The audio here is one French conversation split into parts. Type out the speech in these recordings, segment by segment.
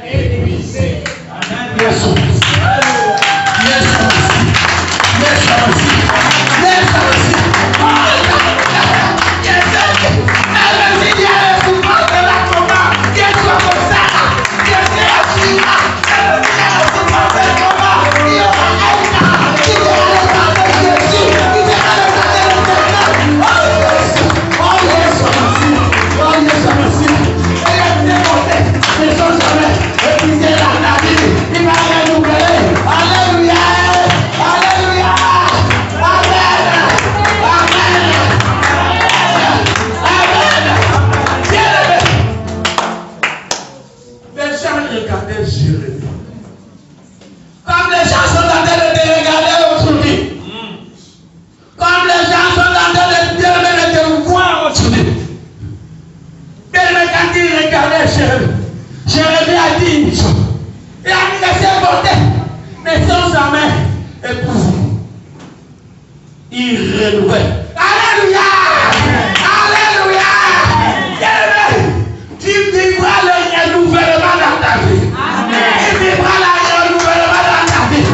épuisé. Jérémie a dit une chose. Il a dit que ces beautés ne sont jamais épouses. Il renouvelle. Alléluia! Alléluia! Tu vivras le renouvellement dans ta vie. Il vivra le renouvellement dans ta vie.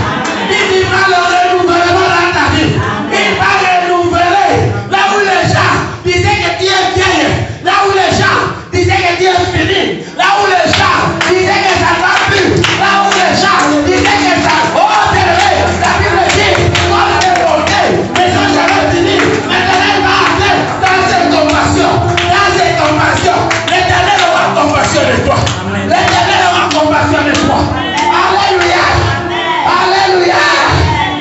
Il vivra le renouvellement dans ta vie. Il va renouveler là où les gens disaient que tu es vieille, là où les gens disaient que tu es fini, là où les gens disaient que ça ne va plus, là où les gens disaient que ça va s'élever. La Bible dit, quand les beautés ne sont jamais finies, l'Éternel va entrer dans cette compassion. Dans cette compassion, l'Éternel aura compassion de toi. L'Éternel aura compassion de toi. Alléluia. Alléluia.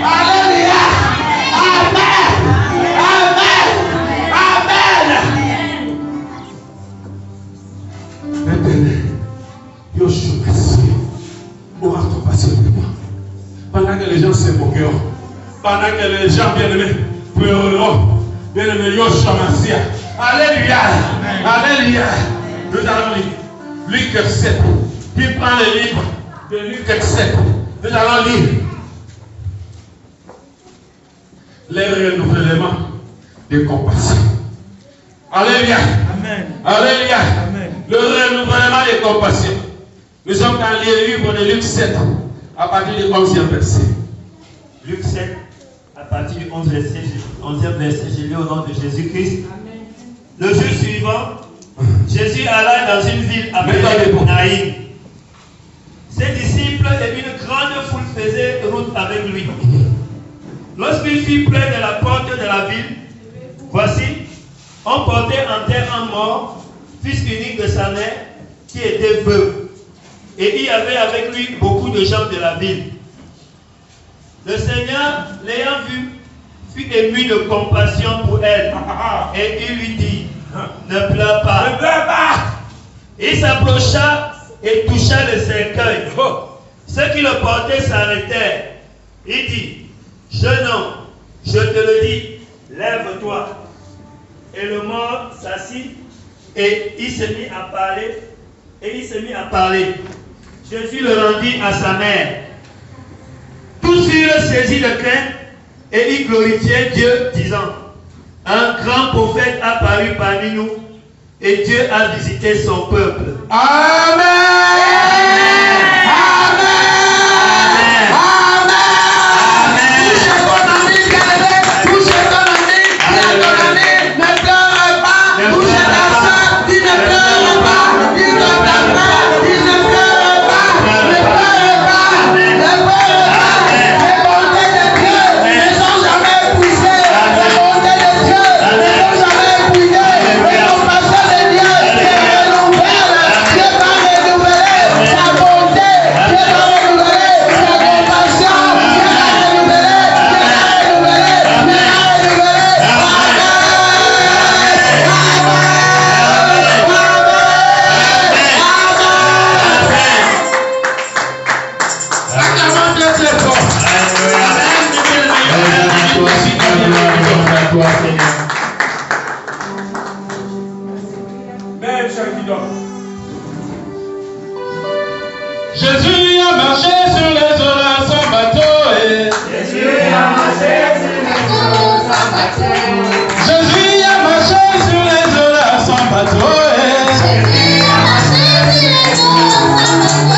Alléluia. Amen. Amen. Amen. L'Éternel, Yoshua Messie, aura compassion de moi. Pendant que les gens se moqueront, pendant que les gens bien-aimés pleureront, bien-aimé Yoshua Messie. Alléluia. Alléluia. Nous allons lire Luc 7. Il prend le livre de Luc 7. Nous allons lire les renouvellements de compassion. Alléluia. Amen. Alléluia. Amen. Le renouvellement de compassion. Nous sommes dans le livre de Luc 7, à partir du 11e verset. Luc 7, à partir du 11e verset, je lis au nom de Jésus-Christ. Le jour suivant, Jésus alla dans une ville appelée Naïm. Ses disciples et une grande foule faisaient route avec lui. Lorsqu'il fut près de la porte de la ville, voici, on portait en terre un mort, fils unique de sa mère, qui était veuve. Et il y avait avec lui beaucoup de gens de la ville. Le Seigneur, l'ayant vu, fut ému de compassion pour elle. Et il lui dit, ne pleure pas. Ne pleure pas. Il s'approcha et toucha le cercueil. Ceux qui le portaient s'arrêtèrent. Il dit, jeune homme, je te le dis, lève-toi. Et le mort s'assit et il se mit à parler. Jésus le rendit à sa mère. Tous furent saisis de crainte et ils glorifiaient Dieu, disant, un grand prophète a apparu parmi nous et Dieu a visité son peuple. Amen. Jésus a marché sur les eaux dans son bateau et Jésus a marché sur les eaux sans bateau. Jésus a marché sur les eaux dans son bateau et Jésus a marché sur les eaux sans bateau.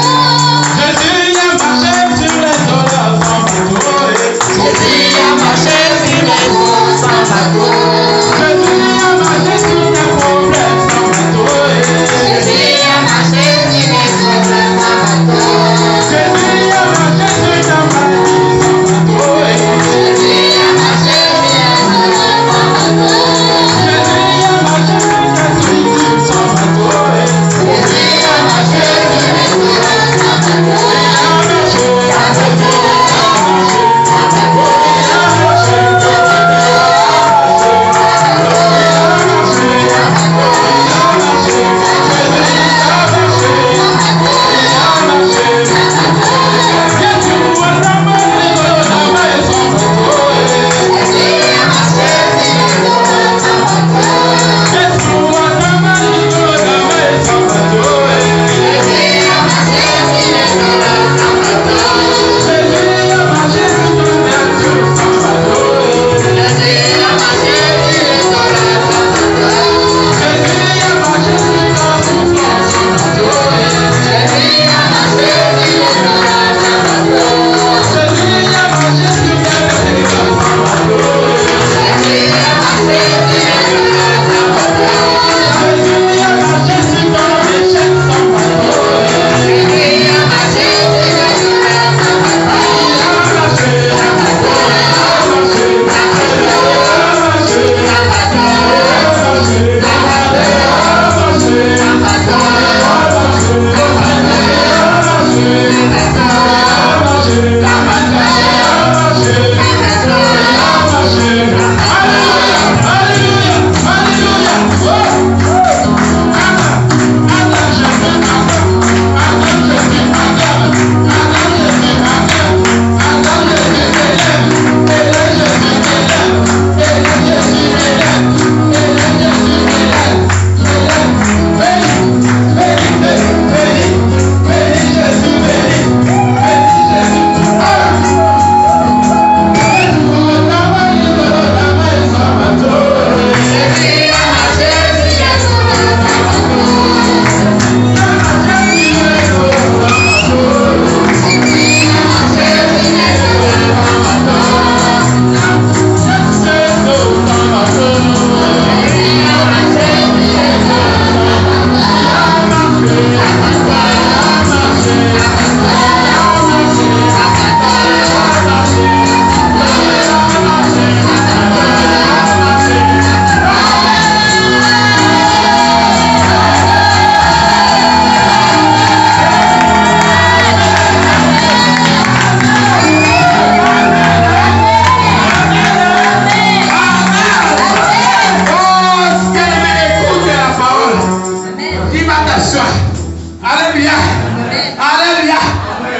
Alléluia.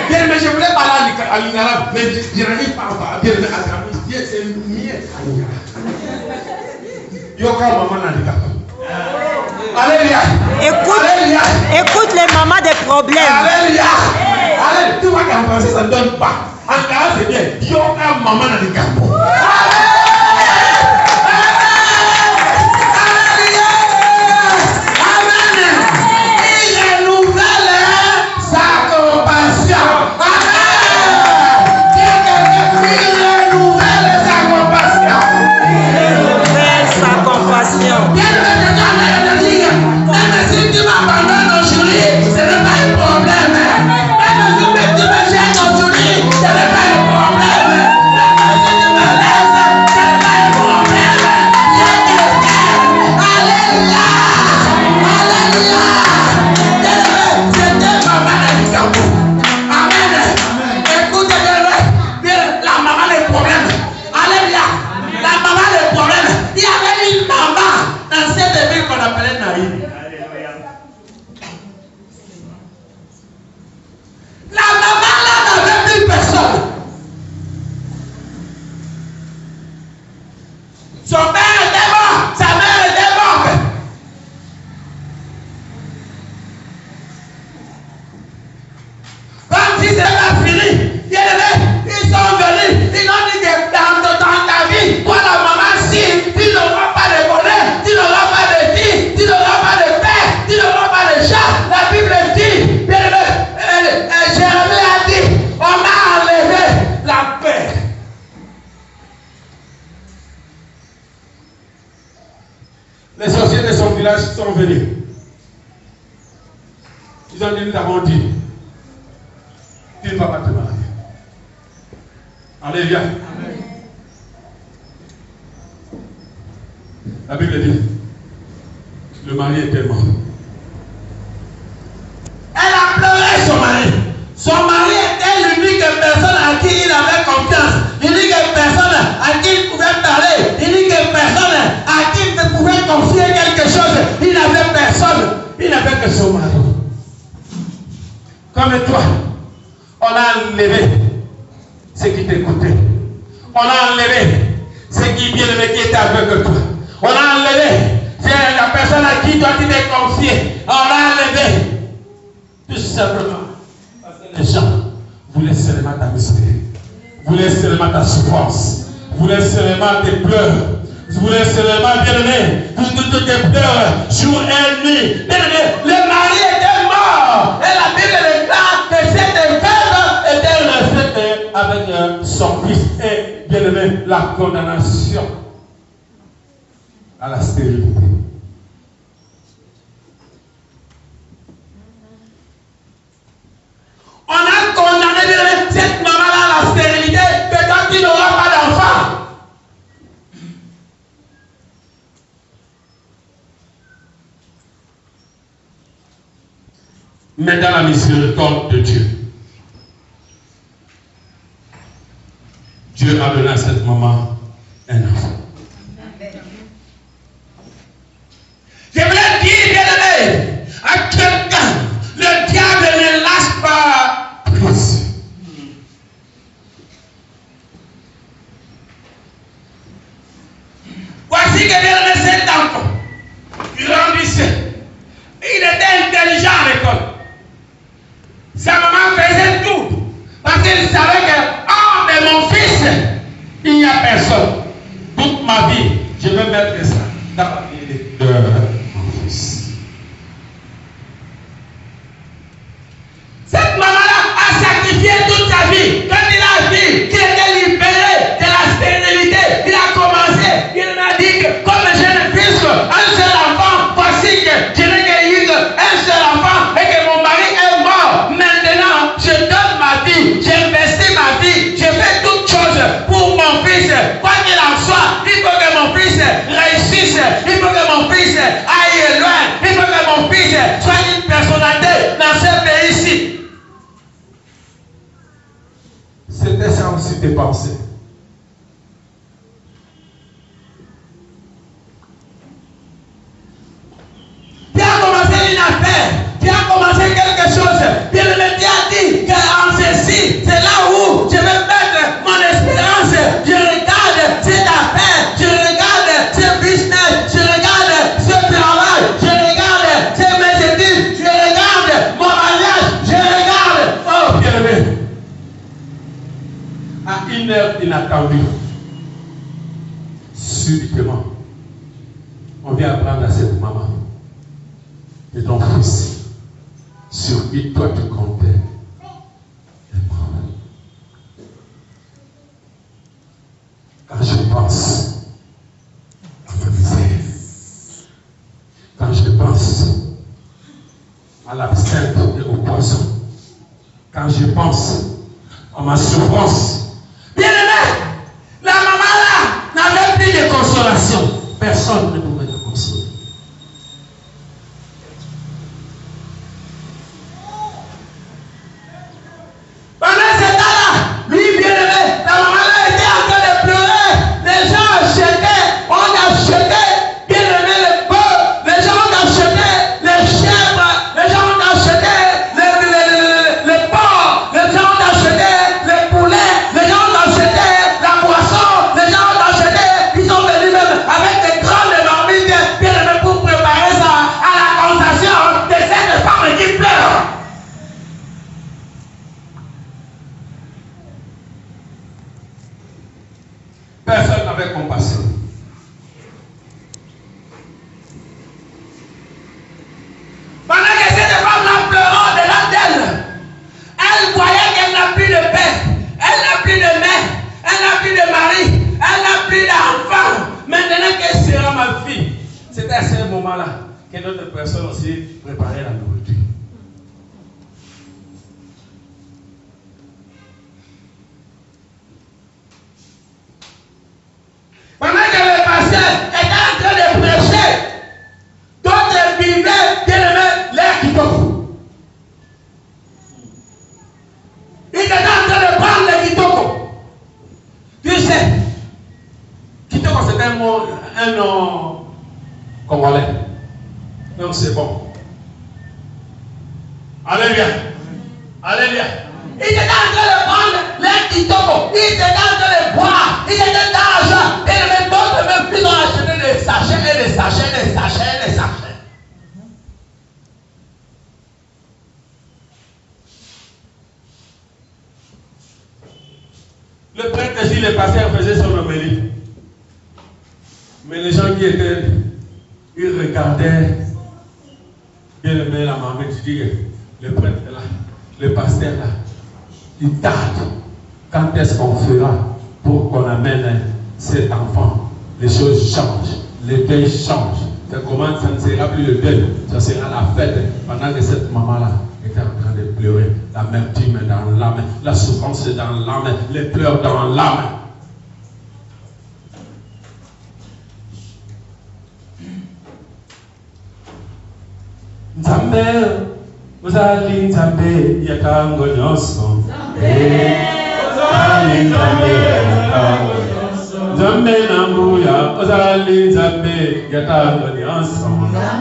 Bien, mais je voulais parler à l'ingarabe, mais je n'arrive pas à bien à Dieu, c'est mieux à l'ingarabe. Yoka maman n'a pas. Alléluia. Écoute les mamans des problèmes. Alléluia. Alléluia. Tu vois qu'en français ça ne donne pas. En arabe c'est bien. Yoka maman n'a pas. Les sorciers de son village sont venus. Ils ont dit, nous avons dit, tu ne vas pas te marier. Alléluia. La Bible dit, le mari était mort. Elle a pleuré son mari. Son mari était l'unique personne à qui il avait confiance. L'unique personne à qui il pouvait parler. L'unique personne à qui il pouvait confier quelque chose. Il n'avait personne. Il n'avait que son mari. Comme toi, on a enlevé ce qui t'écoutait. On a enlevé ce qui bien-aimé qui était avec toi. On a enlevé la personne à qui toi tu t'es confié. On a enlevé. Tout simplement. Parce que les gens voulaient seulement ta misère. Voulaient seulement ta souffrance. Voulaient seulement tes pleurs. Voulaient seulement, bien-aimé, toutes tes pleurs, jour et nuit. Bien-aimé, le mari était mort. Et la Bible déclare que cette femme était restée avec son fils. Et bien-aimé, la condamnation à la stérilité. On a condamné cette maman-là à la stérilité, que quand tu n'auras pas d'enfant. Mais dans la miséricorde de Dieu, Dieu a donné à cette maman un enfant. Je voulais dire, bien-aimé, à quelqu'un, le diable ne lâche pas prise. Voici que bien-aimé, cet enfant, il grandissait. Il était intelligent à l'école. Sa maman faisait tout. Parce qu'il savait que, de mon fils, il n'y a personne. Toute ma vie, je vais mettre ça dans la vie de mon fils. Cette maman-là a sacrifié toute sa vie. Quand il a vu qu'il était libéré de la stérilité, il a commencé. Il m'a dit que comme je ne puisse qu'un seul enfant, voici que je n'ai eu qu'un seul enfant et que mon mari est mort. Maintenant, je donne ma vie, j'investis ma vie, je fais toutes choses pour mon fils. Quoi qu'il en soit, il faut que mon fils réussisse, il faut que mon fils aille loin, il faut que mon fils soit une personnalité dans ce pays-ci. C'était ça aussi tes pensées. Tu as commencé une affaire, tu as commencé quelque chose, bien aimé, une heure inattendue. Subitement, on vient apprendre à cette maman et ton fils sur qui toi tu comptais est mort. Quand je pense à ma misère, quand je pense à l'absinthe et au poison, quand je pense à ma souffrance, bien aimé, la maman là n'avait plus de consolation. Personne ne pouvait la consoler. Pendant ce temps-là, lui, bien aimé, la maman là était en train de pleurer. Les gens achetaient, on achetait, bien aimé, les bœufs, les gens ont acheté les chèvres, les gens ont acheté les porcs, les gens ont acheté les poulets, les gens ont acheté la boisson, les gens ont acheté, ils sont venus même avec des grandes marmites, bien aimé, pour préparer ça à la consommation de cette femme qui pleure. Personne n'avait compassion. Pendant que cette femme-là pleurant delà d'elle, elle voyait qu'elle n'a plus de père, elle n'a plus de mère, elle n'a plus de mari, elle n'a plus d'enfant. Maintenant, quelle sera ma fille? C'était à ce moment-là que d'autres personnes aussi préparaient la nourriture. Pendant que le pasteur était en train de prêcher, d'autres vivaient, bien aimé, l'air qui tombe. Il était en train de prendre le kitoko. Tu sais, kitoko c'est un mot, un nom congolais. Donc c'est bon. Alléluia. Alléluia. Il était en train de prendre le kitoko. Il était en train de boire. Il était dans l'argent. Et les autres même ils ont acheté des sachets et des sachets, des sachets, des sachets. Le prêtre dit, le pasteur faisait son homélie. Mais les gens qui étaient, ils regardaient, bien aimé la maman, tu dis, le prêtre là, le pasteur là, il tarde. Quand est-ce qu'on fera pour qu'on amène cet enfant? Les choses changent, les deuils changent. Ça commence, ça ne sera plus le deuil, ça sera la fête. Pendant que cette maman-là était en train de pleurer, l'amertume dans l'âme, la souffrance dans l'âme, les pleurs dans l'âme. Nzambe, uzali nzambe yakango nyonso. Uzali nzambe yakango nyonso. Nzambe na mbuya, uzali nzambe yakango nyonso. Uzali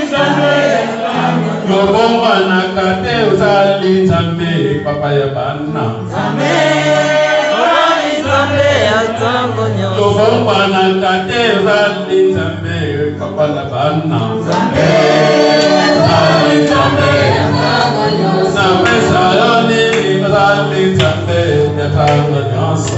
nzambe yakango nyonso. Lobongwa na kate uzali nzambe papa ya bana. Uzali nzambe yakango nyonso. Lobongwa na kate uzali nzambe papa ya bana. Uzali nzambe yakango nyonso. Nzambe sayoni uzali nzambe yakango nyonso.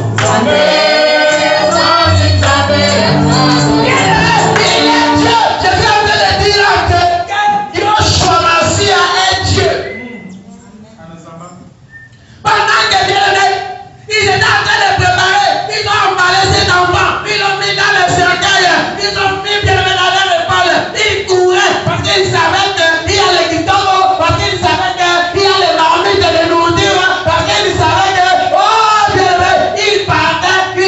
Il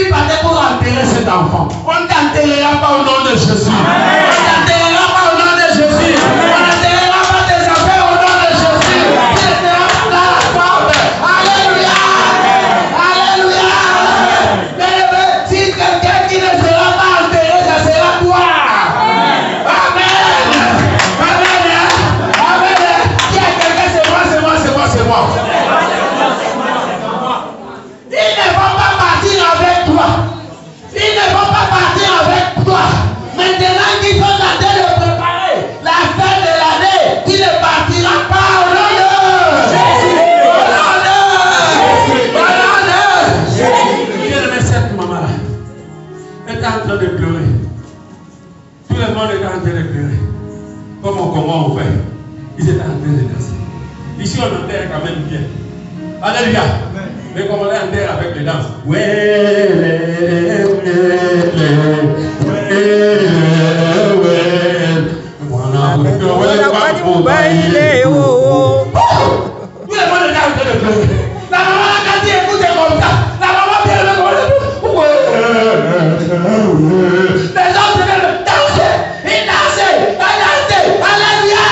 Ici, on enterre quand même bien. Alléluia. Mais comme on enterre avec les danses. Tout le monde est là en train de pleurer. La maman a dit écoutez comme ça. La maman vient de les gens se lèvent, danser, ils dansent, alléluia.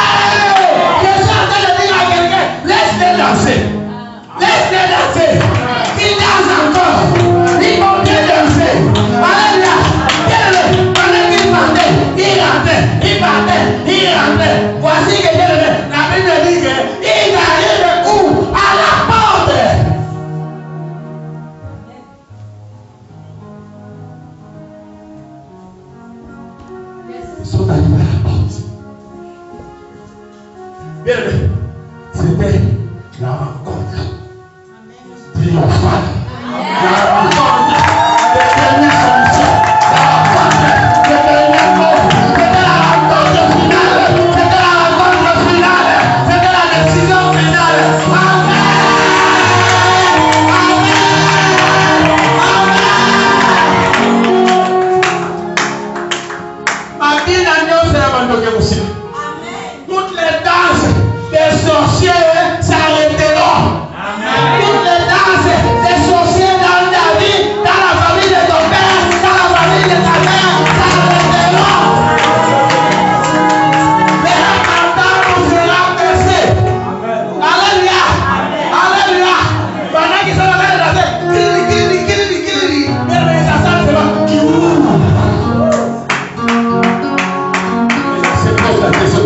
Je suis en train de dire à quelqu'un, laisse-les danser. Laisse-les danser. Ils dansent encore. Ils vont bien danser. Alléluia. Pendant qu'ils partaient, ils rentraient, ils partaient, ils rentraient. Voici que Dieu le met. La Bible dit qu'ils arrivent où? À la porte. Ils sont arrivés à la porte. Bien aimé, c'était la rencontre triomphale. La rencontre des dernières solutions. La rencontre des dernières mots. C'était la rencontre finale. C'était la rencontre finale. C'était la décision finale. Amen. Toutes les danses des sorciers s'arrêteront. Toutes les danses des sorciers dans ta vie, dans la famille de ton père, dans la famille de ta mère, s'arrêteront. Mais un entendre sera percé. Alléluia. Alléluia. Pendant qu'ils sont en train de danser, mais ça sent seulement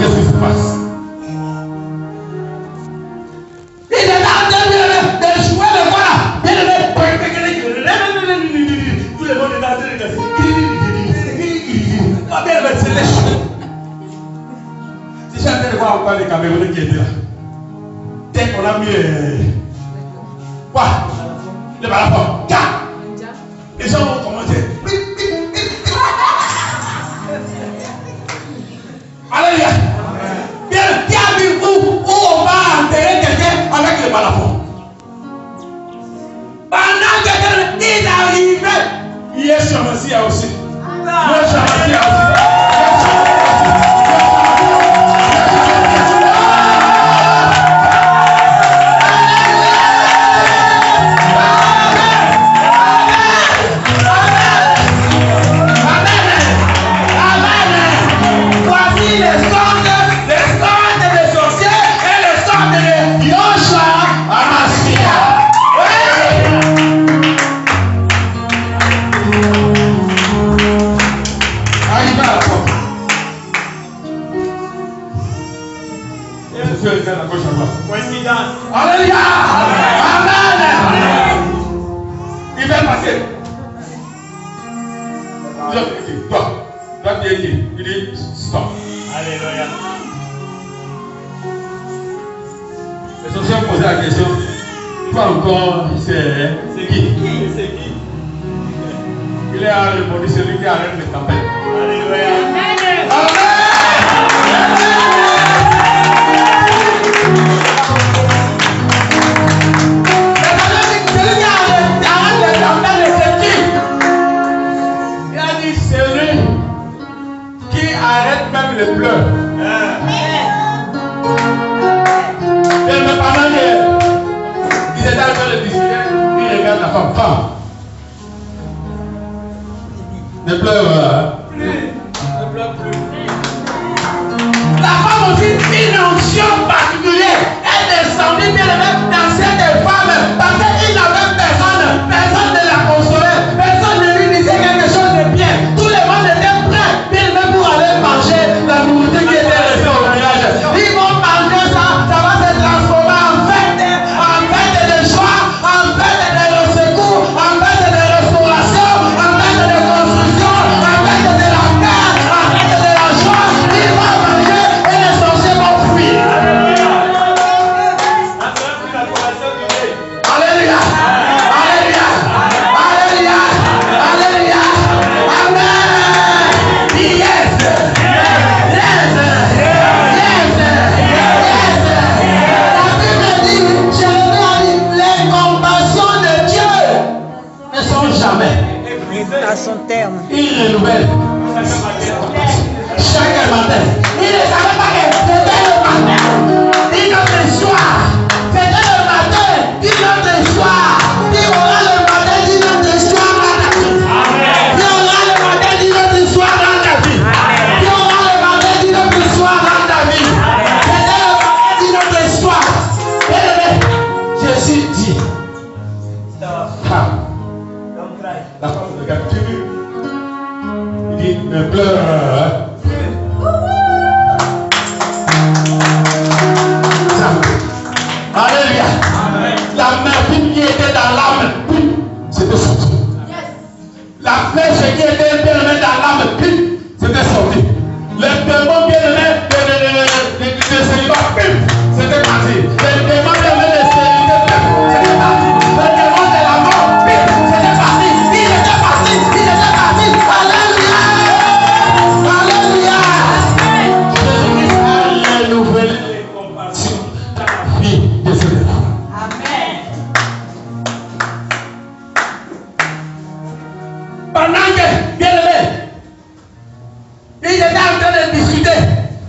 qu'est-ce qui se passe? Il est là en train de jouer le voilà. Tout le monde est là en train de danser. C'est les cheveux. Si j'ai en train de voir encore les Camerounais qui étaient là. Dès qu'on a mis quoi? Le balafon. Les gens vont commencer. Alléluia. Bien, qui a vu où on va enterrer quelqu'un avec le balafon? Pendant que il arrivait, il est sur Messia aussi. Il est sur Messia aussi. Alléluia. Amen. Il va passer. Toi, tu es dit. Il dit stop. Alléluia. Les sorciers ont posé la question. Toi encore, c'est qui? C'est qui? Il a répondu celui qui arrête les tempêtes. Alléluia. Amen. Arrête même les pleurs. Et le pendant qu'ils étaient en train de discuter, il regarde la femme. Femme. Ne pleure plus. Ne pleure plus. La femme aussi, une onction particulière. Elle descendit bien même dans cette femme. Parce qu'il n'avait personne. Personne ne la consolait. Personne ne lui disait quelque chose de bien. Tout le monde était prêt. Bien même pour aller manger la nourriture qui était restée au village. Ils vont manger ça. Ça va se transformer en fête de joie, en fête de secours, en fête de restauration, en fête de construction, en une nouvelle. Chaque matin. Il ne savait pas que c'était le matin d'une autre histoire. C'était le matin d'une autre histoire. Il aura le matin d'une autre histoire dans ta vie. Il aura le matin d'une autre histoire dans ta vie. Il aura le matin d'une autre histoire dans ta vie. C'était le matin d'une autre histoire. Jésus dit, femme, la femme regarde, tu veux? Il dit, ne pleure. Alléluia. La merveille qui était dans l'âme, c'était sorti. La flèche qui était bien dans l'âme, c'était sorti. Le démon bien aimé de célibat, c'était parti. Le démon bien aimé de stérilité, c'était parti. Le démon de la mort, c'était parti. Il était parti. Il était parti. Alléluia. Alléluia. Jésus-Christ allait nous faire les compassions dans la vie de ce démon. Pendant que, bien aimé, il était en train de discuter,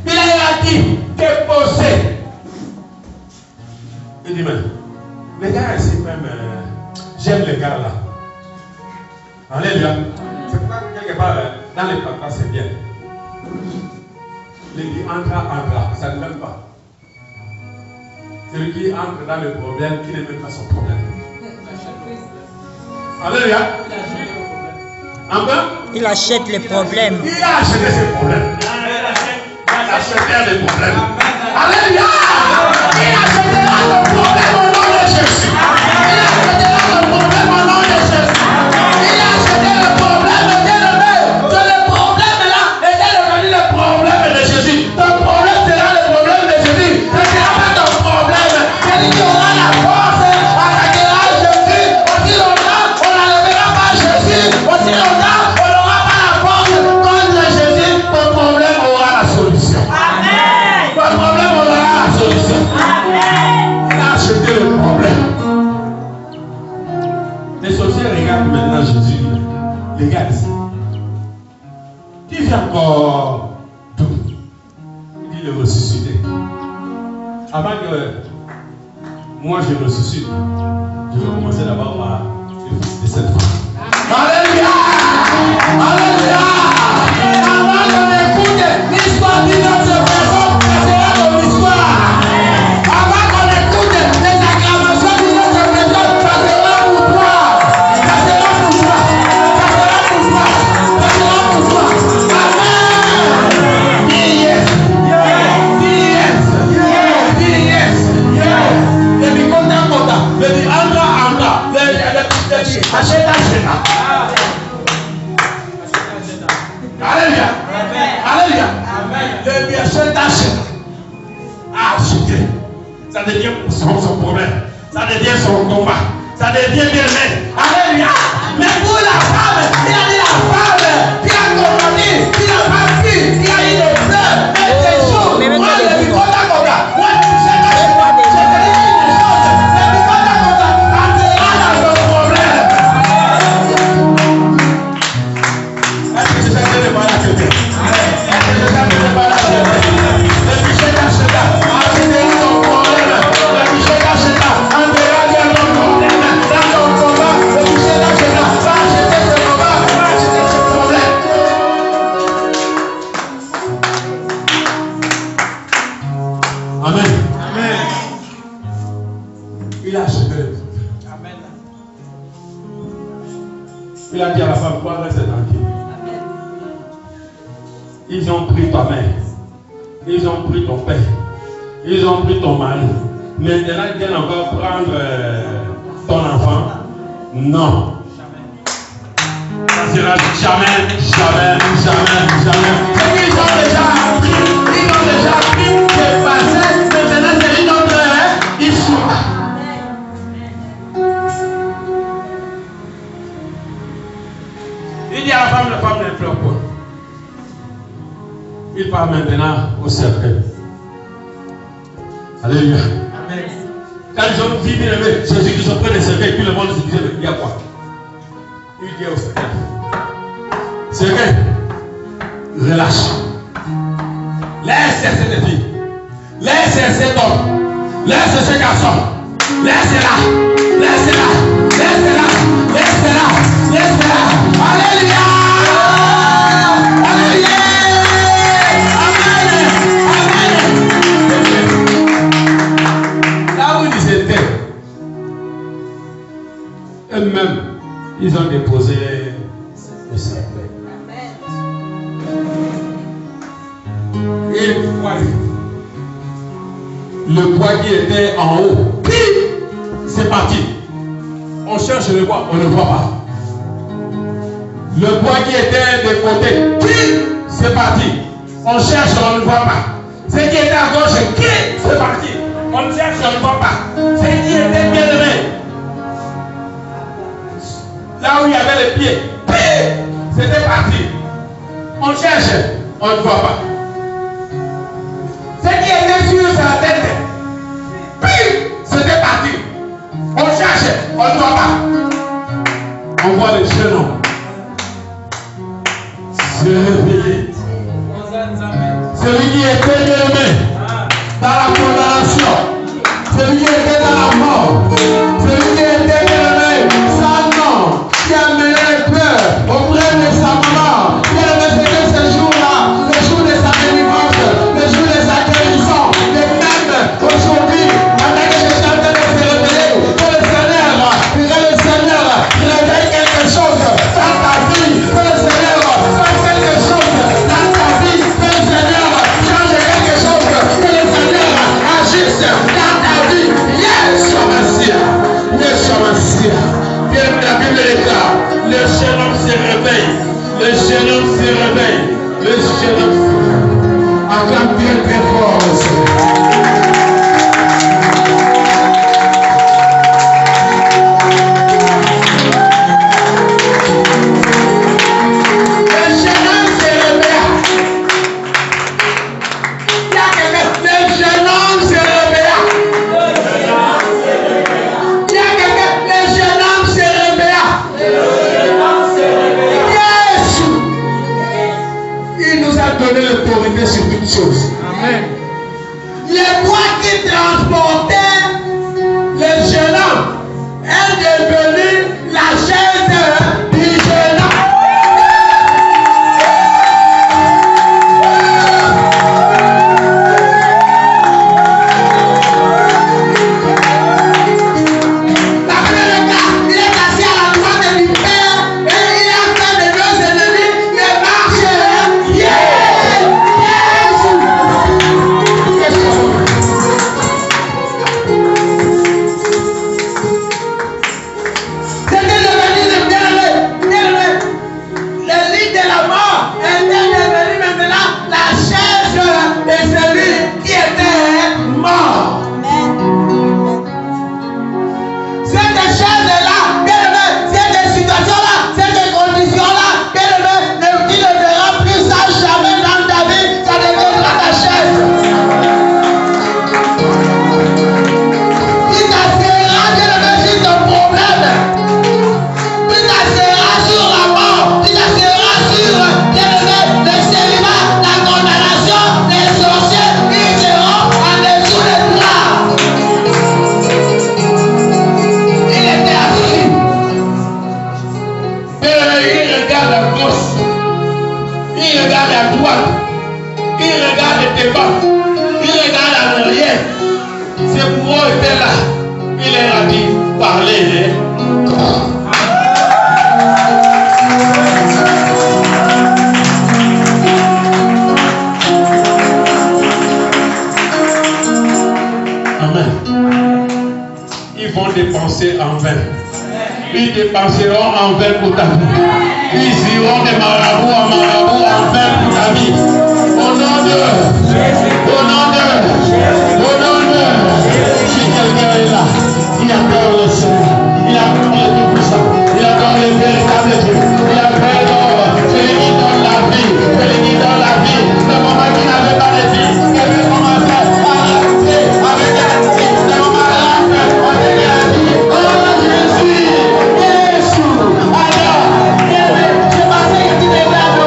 il a dit que poser. Il dit, mais les gars ici même, j'aime les gars là. Alléluia. C'est pas quelque part, dans les papas c'est bien. Il dit, entra, ça ne m'aime pas. Celui qui entre dans le problème, qui n'aime pas son problème. Alléluia. Il achète les problèmes. Il a acheté ses problèmes. Il achètera les problèmes. Alléluia. Il achètera le problème au nom de Jésus. Il achètera le problème au nom de Jésus. Il a acheté le problème de l'élevé. Le problème là était devenu le problème de Jésus. Ton problème sera le problème de Jésus. Ce ne sera pas ton problème. Celui qui aura la force attaquera Jésus. Aussi longtemps, on n'enlèvera pas Jésus. Aussi longtemps, on n'aura pas la force contre Jésus. Ton problème aura la solution. Amen. Ton problème aura la solution. Amen. Il a acheté le problème. Les sorciers regardent maintenant Jésus. Les gars ici. Qui vient encore d'où? Il dit le ressuscité. Avant que moi je ressuscite, je vais commencer d'abord par le fils de cette femme. Alléluia! Alléluia! Avant qu'on écoute l'histoire d'une autre personne, ça sera ton histoire. Avant qu'on écoute les acclamations d'une autre personne, ça sera pour toi. Ça sera pour toi. Ça sera pour toi. Ça sera pour toi. Amen! Dis yes. Dis yes. Dis yes. Le dit content. Le dit entra. Acheta. Alléluia. Alléluia. Le dit acheta. Acheter. Ça devient son problème. Ça devient son combat. Ça devient bien net. Alléluia. Mais pour la femme, il a dit la femme qui a commandé, qui n'a pas pu, qui a eu des pleurs, mais des choses. Moi, le dit content. Moi, je sais pas. Je te dis une chose. Le dit content. Entrera dans son problème. Est-ce que je sais que je vais la quelqu'un? Est-ce que je sais que je vais la quelqu'un? Le bichet d'acheta. Entrera dans son problème. Le bichet d'acheta. Entrera dans son problème. Dans son combat. Le bichet d'acheta. Va acheter ce combat. Va acheter ce problème. Amen. Amen. Il a acheté le problème. Amen. Il a dit à la femme, quoi, reste tranquille. Ils ont pris ta mère. Ils ont pris ton père. Ils ont pris ton mari. Maintenant, ils viennent encore prendre ton enfant. Non. Ça sera jamais. C'est qu'ils ont déjà appris. Ils ont déjà appris. C'est passé. Maintenant, c'est une autre histoire. Il dit à la femme ne pleure pas. Il part maintenant au cercueil. Alléluia. Amen. Quand ils ont dit, bien aimé, Jésus qui se prend le cercueil, puis le monde se disait, mais il y a quoi? Il dit au cercueil. C'est vrai. Relâche. Laisse cette fille. Laisse cet homme. Laisse ce garçon. Laisse-la. Laisse-la. Laisse-la. Laisse-la. Laisse-la. Alléluia. Alléluia. Amen. Amen. Là où ils étaient, eux-mêmes, ils ont déposé le sacré. Et le bois qui était en haut, c'est parti. On cherche le bois, on ne le voit pas. Le bois qui était de côté, c'est parti. On cherche, on ne le voit pas. Ce qui était à gauche, c'est parti. On cherche, on ne le voit pas. Ce qui était bien levé, là où il y avait les pieds, c'était parti. On cherche, on ne voit pas. Ce qui était sur sa tête, c'était parti. On cherche, on ne voit pas. On voit les jeunes hommes se réveiller. Celui qui était aimé dans la condamnation, celui qui était dans la mort, celui qui était aimé sans nom, qui a mené peur auprès de sa maman, qui a mené ce jour-là, le jour de sa délivrance, le jour de sa guérison, et même aujourd'hui, pendant que je suis en train de se réveiller, que le Seigneur réveille quelque chose dans ta vie, que le Seigneur fasse quelque chose dans ta vie, que le Seigneur change quelque chose, que le Seigneur agisse dans ta vie. Yeshua Messia, Yeshua Messia. Bien la Bible déclare, le jeune homme se réveille, le jeune homme se réveille, le jeune homme se réveille. Acclame bien très fort le Seigneur. L'autorité sur toutes choses. Amen. Les bois qui transportaient le jeune homme est devenu la chaise du jeune homme. La première fois, il est assis à la droite du Père et il est en train de deux ennemis, il marche. Dépenser en vain. Ils dépenseront en vain pour ta vie. Ils iront de marabout en marabout en vain pour ta vie. Au nom de si quelqu'un est là, il adore le Seigneur, il adore le Tout-Puissant, il adore le véritable Dieu, il adore celui qui donne la vie, celui qui donne la vie, le moment qui n'avait pas de vie, qui veut commencer à lancer avec la vie, le moment à lancer avec la vie. Oh Jésus, Jésus, alors, je pensais que tu devais avoir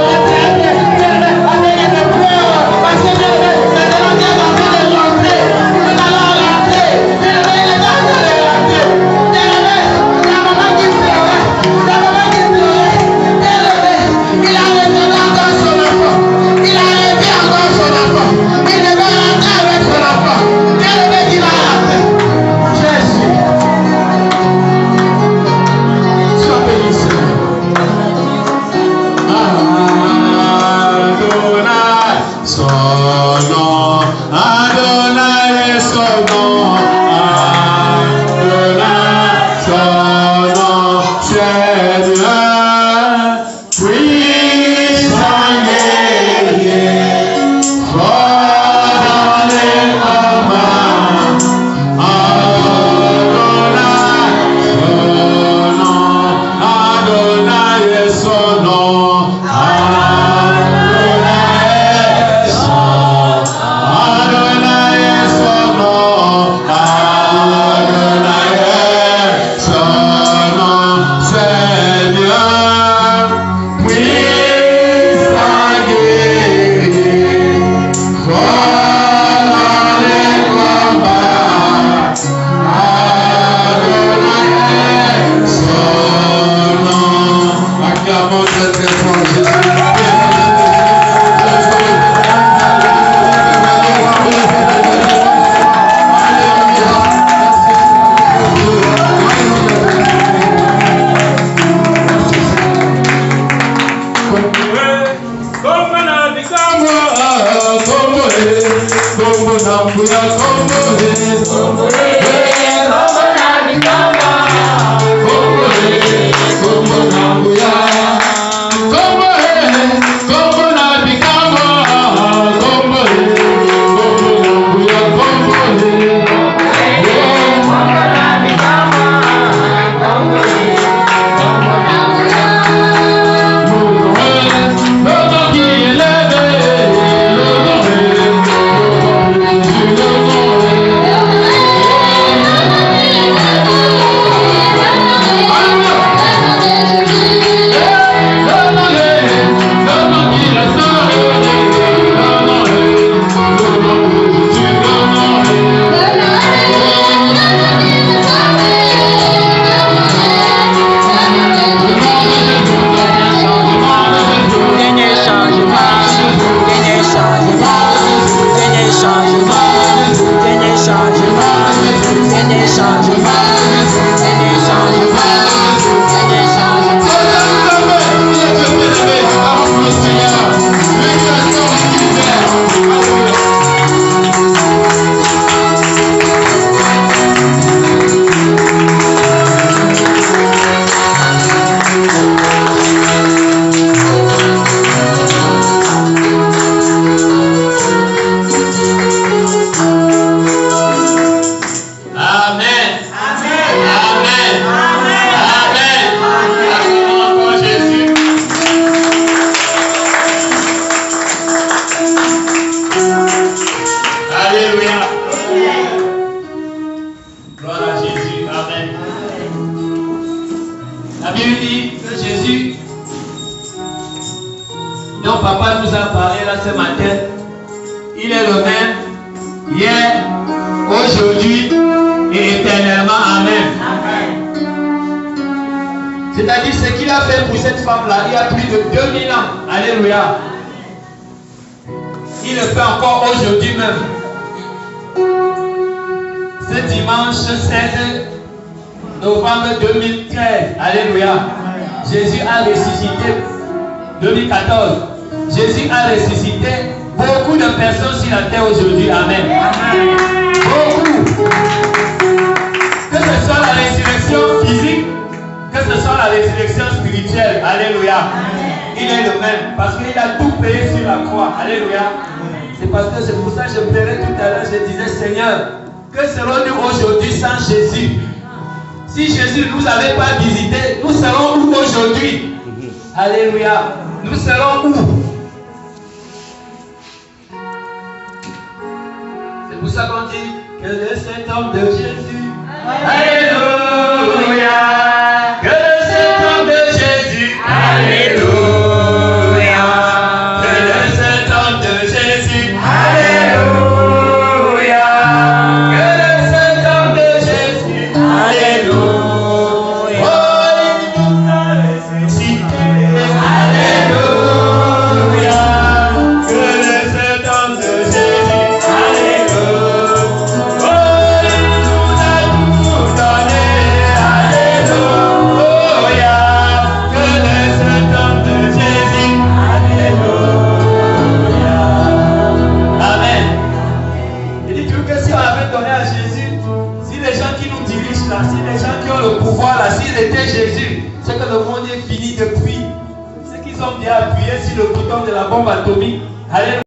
C'est-à-dire ce qu'il a fait pour cette femme-là, il y a plus de 2000 ans. Alléluia. Il le fait encore aujourd'hui même. Ce dimanche 16 novembre 2013. Alléluia. Jésus a ressuscité. 2014. Jésus a ressuscité beaucoup de personnes sur la terre aujourd'hui. Amen. Beaucoup. Que ce soit la résurrection physique, que ce soit la résurrection spirituelle. Alléluia. Il est le même. Parce qu'il a tout payé sur la croix. Alléluia. C'est parce que c'est pour ça que je plairais tout à l'heure. Je disais, Seigneur, que serons-nous aujourd'hui sans Jésus? Si Jésus ne nous avait pas visité, nous serons où aujourd'hui? Alléluia. Nous serons où? C'est pour ça qu'on dit que le Saint-Homme de Jésus. Alléluia. Que le Saint-Homme de Jésus. Alléluia. Que le Saint-Homme de Jésus. Alléluia. Que le Saint-Homme de Jésus. Alléluia. Oh, il nous a ressuscité. Alléluia. Que le Saint-Homme de Jésus. Alléluia. Oh, il nous a tout donné. Alléluia. Que le Saint-Homme de Jésus. Alléluia. Amen. Il dit que si on avait donné à Jésus, si les gens qui nous dirigent là, si les gens qui ont le pouvoir là, s'ils étaient Jésus, c'est que le monde est fini depuis. C'est qu'ils ont bien appuyé sur le bouton de la bombe atomique. Alléluia.